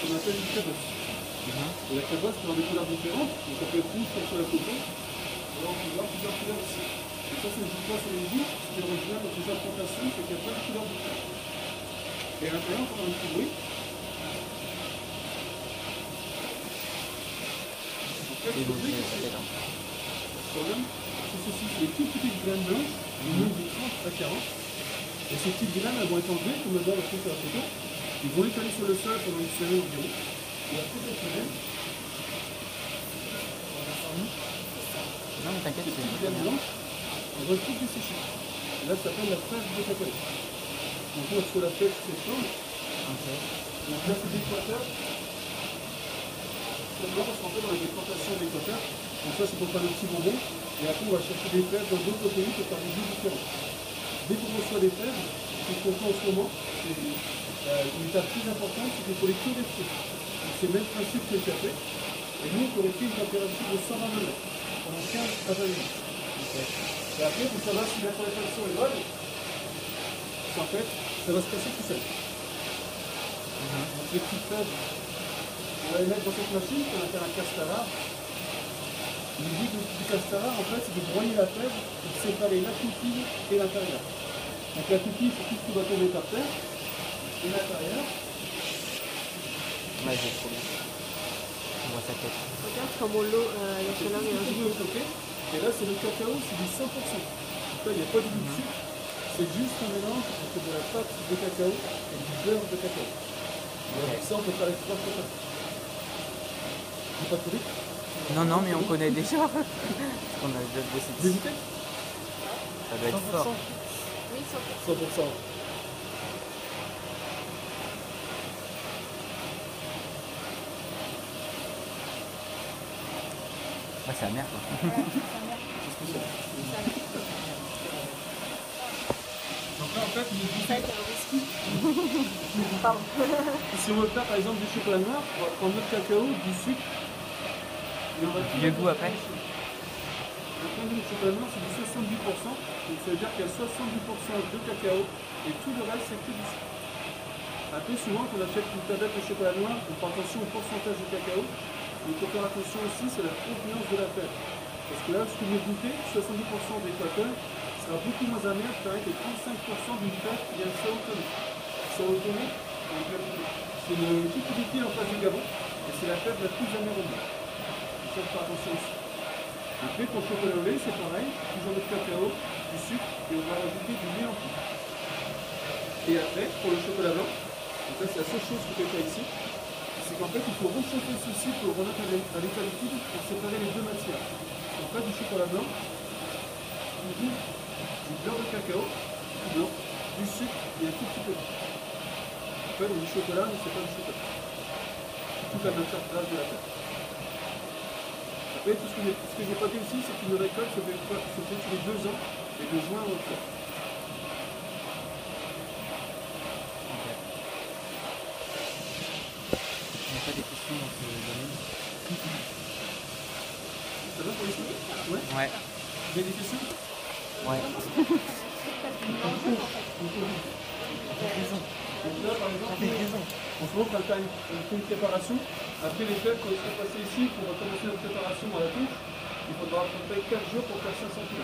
qu'on appelle une cabosse. Et la cabosse peut avoir des couleurs différentes, donc ça peut être rouge comme sur la photo. Alors on peut voir plusieurs couleurs aussi. Et ça, c'est le jus de sur les goûts. Ce qui est original dans ces implantations, c'est qu'il y a plein de couleurs différentes. Et à l'intérieur, on peut avoir un petit bruit. En fait, le bruit, c'est ceci, c'est des toutes petites graines blanches, du nombre de 30 à 40. Et ces petites graines, elles vont être enlevées, comme on le voit sur la photo. Ils vont étaler sur le sol pendant une semaine environ. Et après cette semaine, non, mais t'inquiète, ces petites graines blanches, elles vont être toutes desséchées. Et là, ça s'appelle la fève de cacao. Donc on reçoit la fève sous cette forme. Donc là, c'est l'équateur. C'est parce qu'en fait, dans les plantations d'équateur, donc ça, c'est pour faire le petit bonbon. Et après, on va chercher des fèves dans d'autres pays pour faire des goûts différents. Dès qu'on reçoit des fèves, ce qu'on fait en ce moment, c'est une étape plus importante, c'est qu'il faut les torréfier. C'est le même principe que le café. Et nous, on torréfie une température de 120 degrés pendant 15 à 20 minutes. Et après, pour savoir si la torréfaction est bonne, en fait, ça va se passer tout seul. Donc les petites fèves, on va les mettre dans cette machine qu'on appelle un castara. Le but du castara, en fait, c'est de broyer la fève pour séparer la coquille et l'intérieur. Donc la coquille, c'est tout ce qui va tomber par terre. Et l'intérieur. Ouais, j'ai trop bien. On voit sa tête. Regarde comment l'eau est C'est tout ce qui est stocké. Et là, c'est le cacao, c'est du 100%. Donc là, il n'y a pas de sucre. C'est juste un mélange entre de la pâte de cacao et du beurre de cacao. Et avec ça, on peut faire les 3 chocolats. C'est pas trop vite? Non, non, mais on connaît déjà. On a déjà bossé dessus. Visiter? Ça doit être fort. Oui, 100%. Ouais, c'est amer, quoi. Donc là, en fait, il est ça, c'est un whisky. Pardon. si on veut faire par exemple du chocolat noir, on va prendre notre cacao, du sucre. Et on va Mieux goût après. Le point de vue du chocolat noir, c'est du 70%. Donc ça veut dire qu'il y a 70% de cacao et tout le reste, c'est que du sucre. Après, souvent, quand on achète une tablette de chocolat noir, on fait attention au pourcentage de cacao. Mais il faut faire attention aussi, c'est la provenance de la fève. Parce que là, ce que vous goûtez, 70% d'équateur sera beaucoup moins amer que 35% d'une fève qui vient de Sao Tomé. Sao Tomé, c'est une toute petite île en face du Gabon, et c'est la fève la plus amère au monde. Il faut faire attention aussi. Après, pour le chocolat au lait, c'est pareil, toujours de cacao, du sucre, et on va rajouter du lait en poudre. Et après, pour le chocolat blanc, donc là c'est la seule chose qu'on peut faire ici, c'est qu'en fait il faut réchauffer ceci pour remettre à l'état liquide pour séparer les deux matières. En fait, du chocolat blanc, du beurre de cacao, du blanc, du sucre et un tout petit peu d'eau. En fait, du chocolat, mais c'est pas du chocolat. Toute la matière grasse de la terre. Après, tout ce que j'ai pas dit aussi, c'est qu'une récolte se fait tous les 2 ans et de juin à octobre. On n'a pas des questions dans ce domaine. Ça va pour les choses? Ouais. Ouais. Vous avez des questions? Ouais. Donc là, par exemple, en ce moment, quand on fait une préparation, après les fêtes, quand ils seront passés ici, on va commencer notre préparation à la touche, il faudra à peu près 4 jours pour faire 500 kg.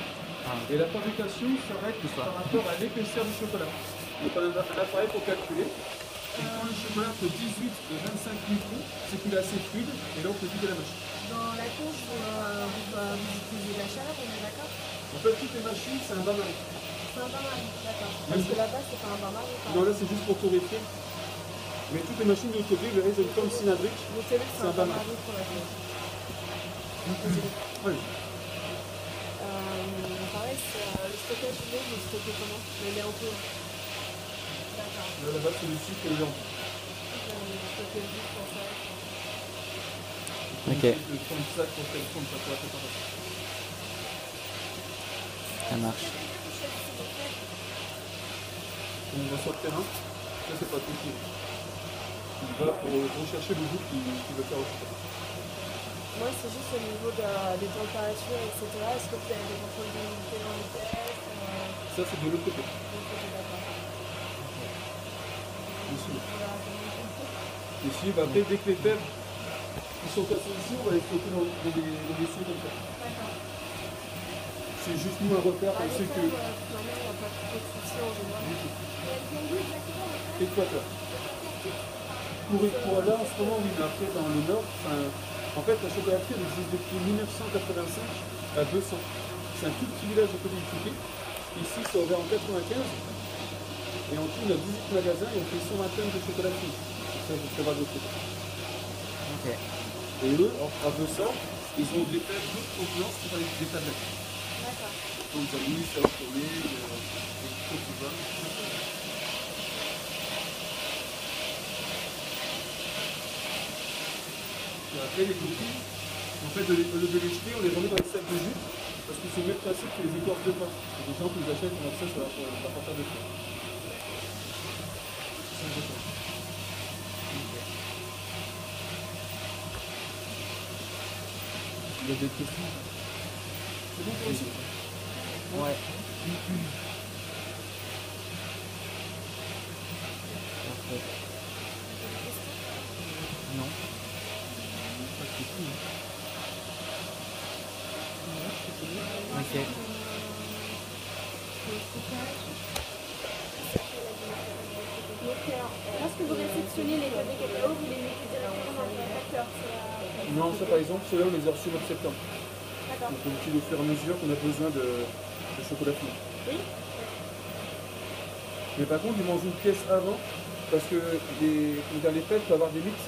Et la fabrication s'arrête par rapport à l'épaisseur du chocolat. Donc on a un appareil pour calculer. Et quand le chocolat fait 18 et 25 microns, c'est qu'il est assez fluide, et là on peut vider la machine. Dans la couche, vous utilisez de la chaleur, on est d'accord? En fait, toutes les machines, c'est un bain-marie. C'est un bain-marie, d'accord. Parce que là-bas, c'est pas un bain-marie. Non, là c'est juste pour torréfier. Mais toutes les machines de côté, vous verrez, c'est une forme cylindrique. Vous savez que c'est un bain-marie pour la couche. Oui. Pareil, le stockage du lait, vous stockez comment? Le lait en poudre. D'accord. Là, là-bas, c'est le sucre et le lait. Stocker juste pour ça. Ok. Le 30 sacs pour faire le fond, ça pour la préparation. Ça marche. On va sur le terrain, ça c'est pas tout de suite. Il va pour rechercher le goût qu'il veut faire au chocolat. Moi, c'est juste au niveau des températures, etc. Est-ce que vous avez des contrôles d'humidité dans les tests? Ça c'est de l'autre côté. Donc, d'accord. Ici. Voilà, comment on fait? Ici, bah, après, dès que les fèves ils sont cassés ici, on va les stocker dans des seaux comme ça. D'accord. C'est juste nous un repère, Bah, on sait les que. fèves, finalement, il n'y a pas trop de soucis en général. Équateur. Pour là, en ce moment, oui, mais après, dans le nord, en fait, la chocolaterie, elle existe depuis 1985 à 200. C'est un tout petit village de Colombie. Ici, ça a ouvert en 95. Et en tout, on a 18 magasins et on fait 120 tonnes de chocolaterie. Ça, je sais pas d'autres trucs. Ok. Et eux, à 200, ils ont des fèves d'autres contenances qui sont des tablettes. D'accord. Donc, ça louis, ça va tourner, des trucs tout ça. Et après, les coquilles, en fait, au lieu de les jeter, on les remet dans les sacs de jus, parce que c'est le même principe que les écorces de pain. Et les gens qui les achètent, on a ça sur la portable de pain. Il y a des questions. C'est bon pour aussi? Ouais. Parfait. Non. Pas de questions. Ok. Lorsque vous réceptionnez les cafés cacao, vous les mettez directement dans le facteur. Non, ça par exemple, ceux-là, on les a reçus au mois de septembre. D'accord. Donc on utilise au fur et à mesure qu'on a besoin de chocolat fini. Oui. Mais par contre, ils mangent une pièce avant, parce que les fêtes peuvent avoir des mythes.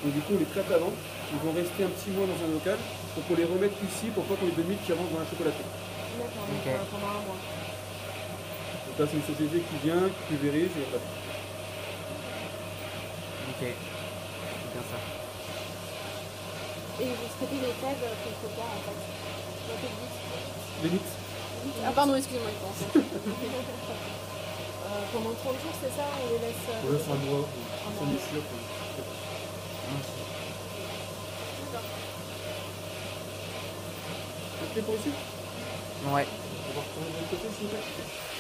Donc du coup, on les traite avant. Ils vont rester un petit mois dans un local. Donc on les remettre ici pour pas qu'on ait de mythes qui rentrent dans la chocolaterie. D'accord, Ok. pendant un mois. Donc là, c'est une société qui vient, qui pulvérise et voilà. Ok. C'est bien ça. Et vous traitez les fèves quelque part en fait. Donc, vous dites- Les mythes. Ah pardon, excusez-moi, je pense. Pendant 30 jours, c'est ça, on les laisse. On laisse un mois, Un sans mois. déchire. Ok pour ici? Ouais. On va retourner de l'autre côté s'il vous plaît.